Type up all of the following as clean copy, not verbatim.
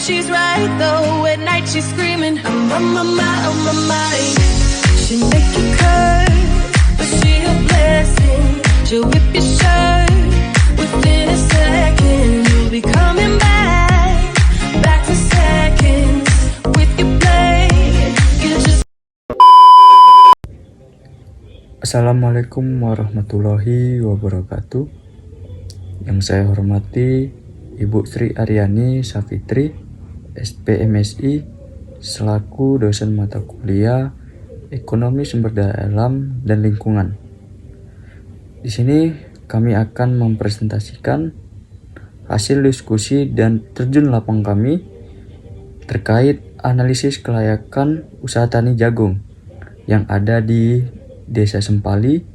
she's right though. At night she's screaming, I'm on my mind, on my mind. She make you curse, but she a blessing. She'll whip your shirt within a second. You'll be coming back to seconds. With your play, you just. Assalamualaikum warahmatullahi wabarakatuh. Yang saya hormati Ibu Sri Aryani Safitri, SPMSI, selaku dosen mata kuliah Ekonomi Sumber Daya Alam dan Lingkungan. Di sini kami akan mempresentasikan hasil diskusi dan terjun lapang kami terkait analisis kelayakan usaha tani jagung yang ada di Desa Sempali,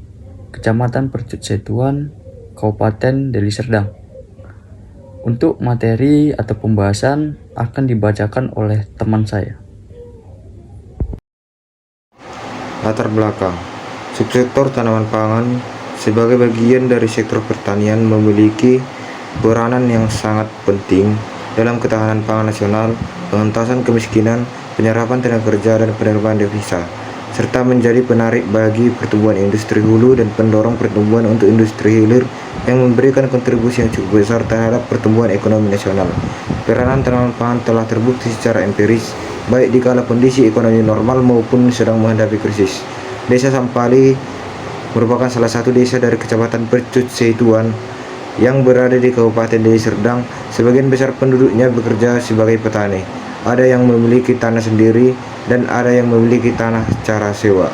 Kecamatan Percut Setuan, Kabupaten Deli Serdang. Untuk materi atau pembahasan akan dibacakan oleh teman saya. Latar belakang. Subsektor tanaman pangan sebagai bagian dari sektor pertanian memiliki peranan yang sangat penting dalam ketahanan pangan nasional, pengentasan kemiskinan, penyerapan tenaga kerja dan penerimaan devisa, serta menjadi penarik bagi pertumbuhan industri hulu dan pendorong pertumbuhan untuk industri hilir yang memberikan kontribusi yang cukup besar terhadap pertumbuhan ekonomi nasional. Peranan tanaman pangan telah terbukti secara empiris, baik di kala kondisi ekonomi normal maupun sedang menghadapi krisis. Desa Sempali merupakan salah satu desa dari Kecamatan Percut Setuan yang berada di Kabupaten Deli Serdang. Sebagian besar penduduknya bekerja sebagai petani. Ada yang memiliki tanah sendiri dan ada yang memiliki tanah secara sewa.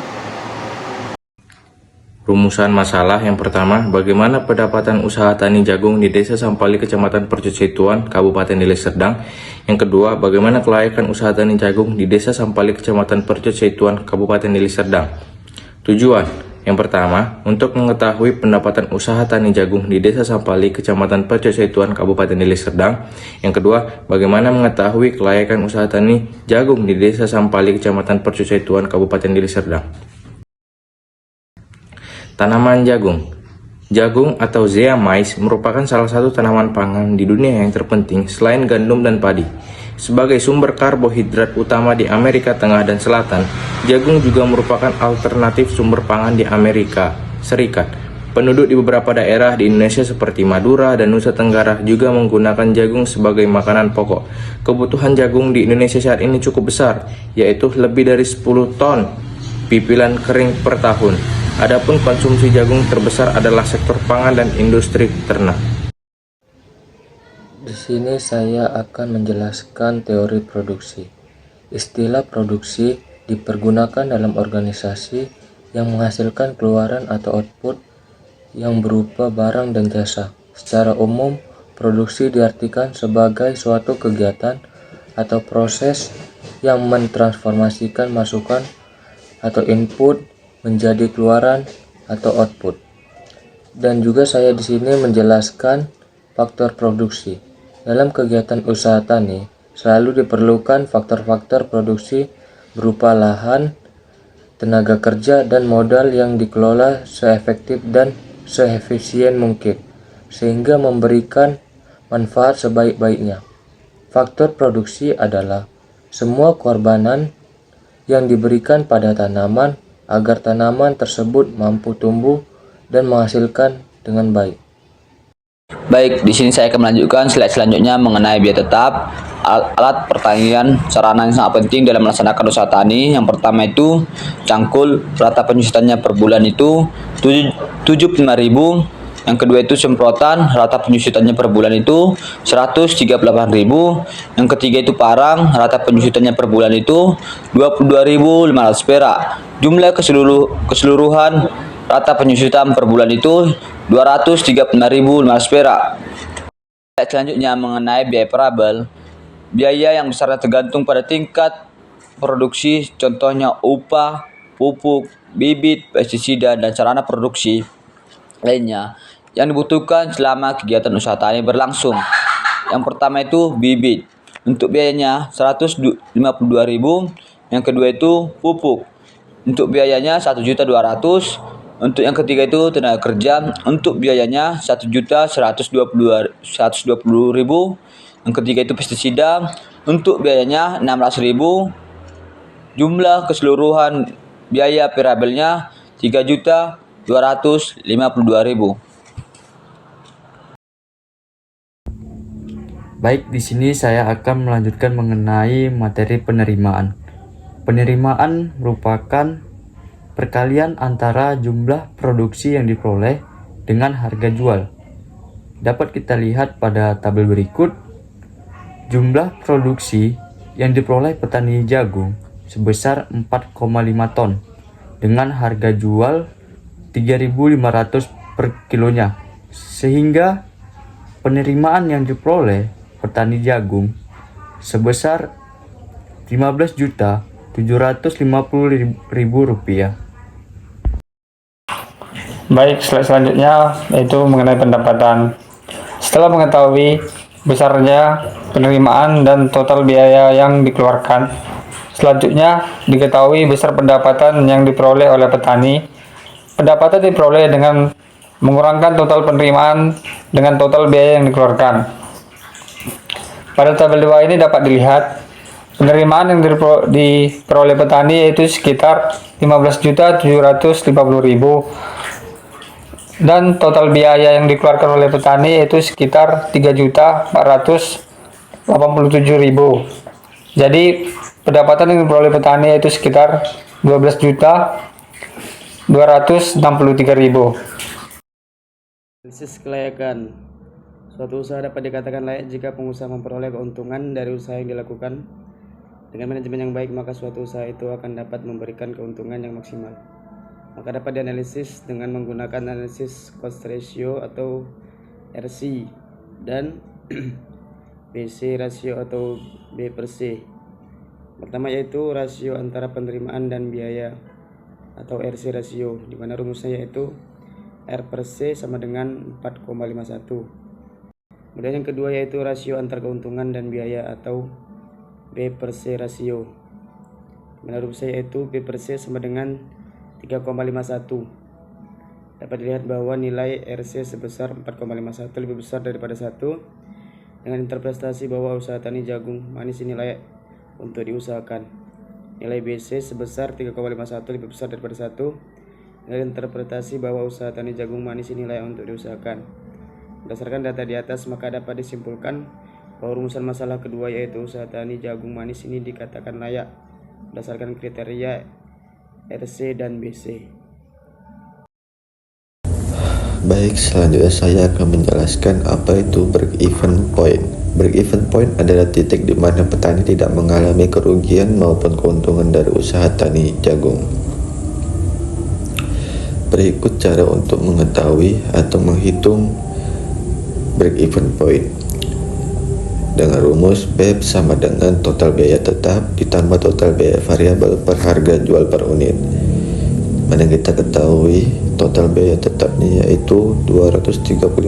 Rumusan masalah yang pertama, bagaimana pendapatan usaha tani jagung di Desa Sempali, Kecamatan Percut Setuan, Kabupaten Deli Serdang. Yang kedua, bagaimana kelayakan usaha tani jagung di Desa Sempali, Kecamatan Percut Setuan, Kabupaten Deli Serdang. Tujuan yang pertama, untuk mengetahui pendapatan usaha tani jagung di Desa Sempali, Kecamatan Percut Setuan, Kabupaten Deli Serdang. Yang kedua, bagaimana mengetahui kelayakan usaha tani jagung di Desa Sempali, Kecamatan Percut Setuan, Kabupaten Deli Serdang. Tanaman jagung. Jagung atau Zea mais merupakan salah satu tanaman pangan di dunia yang terpenting selain gandum dan padi. Sebagai sumber karbohidrat utama di Amerika Tengah dan Selatan, jagung juga merupakan alternatif sumber pangan di Amerika Serikat. Penduduk di beberapa daerah di Indonesia seperti Madura dan Nusa Tenggara juga menggunakan jagung sebagai makanan pokok. Kebutuhan jagung di Indonesia saat ini cukup besar, yaitu lebih dari 10 ton pipilan kering per tahun. Adapun konsumsi jagung terbesar adalah sektor pangan dan industri ternak. Di sini saya akan menjelaskan teori produksi. Istilah produksi dipergunakan dalam organisasi yang menghasilkan keluaran atau output yang berupa barang dan jasa. Secara umum, produksi diartikan sebagai suatu kegiatan atau proses yang mentransformasikan masukan atau input menjadi keluaran atau output. Dan juga saya di sini menjelaskan faktor produksi. Dalam kegiatan usaha tani, selalu diperlukan faktor-faktor produksi berupa lahan, tenaga kerja, dan modal yang dikelola seefektif dan seefisien mungkin, sehingga memberikan manfaat sebaik-baiknya. Faktor produksi adalah semua korbanan yang diberikan pada tanaman agar tanaman tersebut mampu tumbuh dan menghasilkan dengan baik. Baik, di sini saya akan melanjutkan slide selanjutnya mengenai biaya tetap, alat pertanian, sarana yang sangat penting dalam melaksanakan usaha tani. Yang pertama itu cangkul, rata penyusutannya per bulan itu 75.000. Yang kedua itu semprotan, rata penyusutannya per bulan itu 138.000. Yang ketiga itu parang, rata penyusutannya per bulan itu 22.500 perak. Jumlah keseluruhan rata penyusutan per bulan itu 235.500 perak. Selanjutnya mengenai biaya parabel. Biaya yang besarnya tergantung pada tingkat produksi, contohnya upah, pupuk, bibit, pestisida, dan sarana produksi lainnya yang dibutuhkan selama kegiatan usaha tani berlangsung. Yang pertama itu bibit. Untuk biayanya 152.000. Yang kedua itu pupuk. Untuk biayanya 1.200.000. Untuk yang ketiga itu tenaga kerja. Untuk biayanya 1.120.000. Yang ketiga itu pestisida. Untuk biayanya 16.000, jumlah keseluruhan biaya variabelnya 3.252.000. Baik, di sini saya akan melanjutkan mengenai materi penerimaan. Penerimaan merupakan perkalian antara jumlah produksi yang diperoleh dengan harga jual. Dapat kita lihat pada tabel berikut, jumlah produksi yang diperoleh petani jagung sebesar 4,5 ton dengan harga jual 3.500 per kilonya, sehingga penerimaan yang diperoleh petani jagung sebesar Rp15.750.000. Baik, slide selanjutnya yaitu mengenai pendapatan. Setelah mengetahui besarnya penerimaan dan total biaya yang dikeluarkan, selanjutnya diketahui besar pendapatan yang diperoleh oleh petani. Pendapatan diperoleh dengan mengurangkan total penerimaan dengan total biaya yang dikeluarkan. Pada tabel 2 ini dapat dilihat penerimaan yang diperoleh petani yaitu sekitar 15.750.000 dan total biaya yang dikeluarkan oleh petani yaitu sekitar 3.487.000. Jadi pendapatan yang diperoleh petani yaitu sekitar 12.263.000. Analisis kelayakan. Suatu usaha dapat dikatakan layak jika pengusaha memperoleh keuntungan dari usaha yang dilakukan. Dengan manajemen yang baik, maka suatu usaha itu akan dapat memberikan keuntungan yang maksimal. Maka dapat dianalisis dengan menggunakan analisis cost ratio atau RC dan BC ratio atau B per C. Pertama yaitu rasio antara penerimaan dan biaya atau RC ratio, di mana rumusnya yaitu R per C sama dengan 4,51. Kemudian yang kedua yaitu rasio antar keuntungan dan biaya atau B per C rasio. Menurut saya yaitu B per C sama dengan 3,51. Dapat dilihat bahwa nilai RC sebesar 4,51 lebih besar daripada 1, dengan interpretasi bahwa usaha tani jagung manis ini layak untuk diusahakan. Nilai BC sebesar 3,51 lebih besar daripada 1, dengan interpretasi bahwa usaha tani jagung manis ini layak untuk diusahakan. Berdasarkan data di atas, maka dapat disimpulkan bahwa rumusan masalah kedua yaitu usaha tani jagung manis ini dikatakan layak berdasarkan kriteria RC dan BC. Baik, selanjutnya saya akan menjelaskan apa itu break-even point. Break-even point adalah titik di mana petani tidak mengalami kerugian maupun keuntungan dari usaha tani jagung. Berikut cara untuk mengetahui atau menghitung break-even point. Dengan rumus BEP sama dengan total biaya tetap ditambah total biaya variabel per harga jual per unit. Mana kita ketahui total biaya tetapnya yaitu 235.000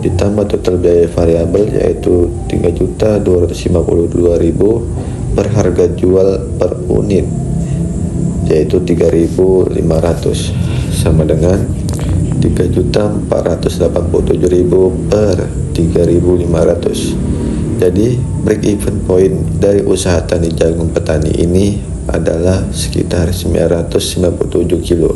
ditambah total biaya variabel yaitu 3.252.000 per harga jual per unit yaitu 3.500 sama dengan 3.487.000 per 3.500. Jadi break even point dari usaha tani jagung petani ini adalah sekitar 997 kilo.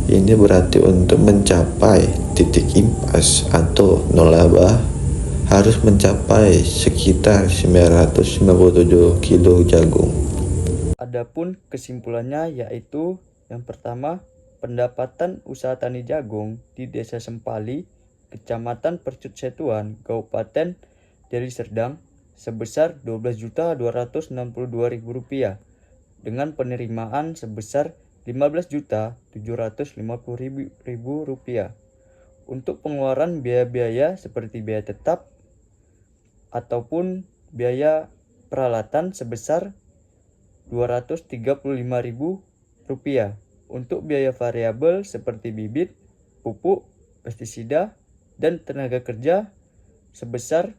Ini berarti untuk mencapai titik impas atau nol laba harus mencapai sekitar 997 kilo jagung. Adapun kesimpulannya yaitu yang pertama, pendapatan usaha tani jagung di Desa Sempali, Kecamatan Percut Setuan, Kabupaten Deli Serdang sebesar Rp12.262.000 dengan penerimaan sebesar Rp15.750.000. Untuk pengeluaran biaya-biaya seperti biaya tetap ataupun biaya peralatan sebesar Rp235.000. Untuk biaya variabel seperti bibit, pupuk, pestisida, dan tenaga kerja sebesar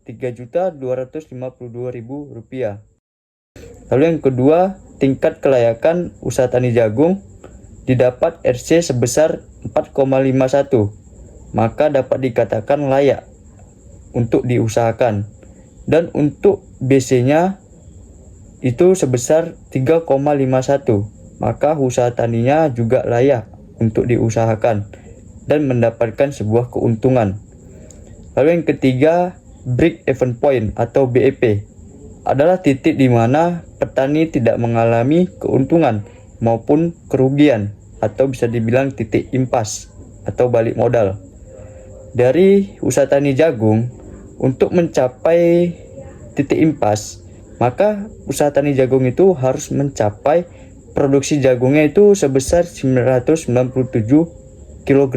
Rp3.252.000. Lalu yang kedua, tingkat kelayakan usaha tani jagung didapat RC sebesar 4,51, maka dapat dikatakan layak untuk diusahakan. Dan untuk BC-nya itu sebesar 3,51, maka usaha taninya juga layak untuk diusahakan dan mendapatkan sebuah keuntungan. Lalu yang ketiga, break-even point atau BEP adalah titik di mana petani tidak mengalami keuntungan maupun kerugian, atau bisa dibilang titik impas atau balik modal. Dari usaha tani jagung, untuk mencapai titik impas, maka usaha tani jagung itu harus mencapai produksi jagungnya itu sebesar 997 kg.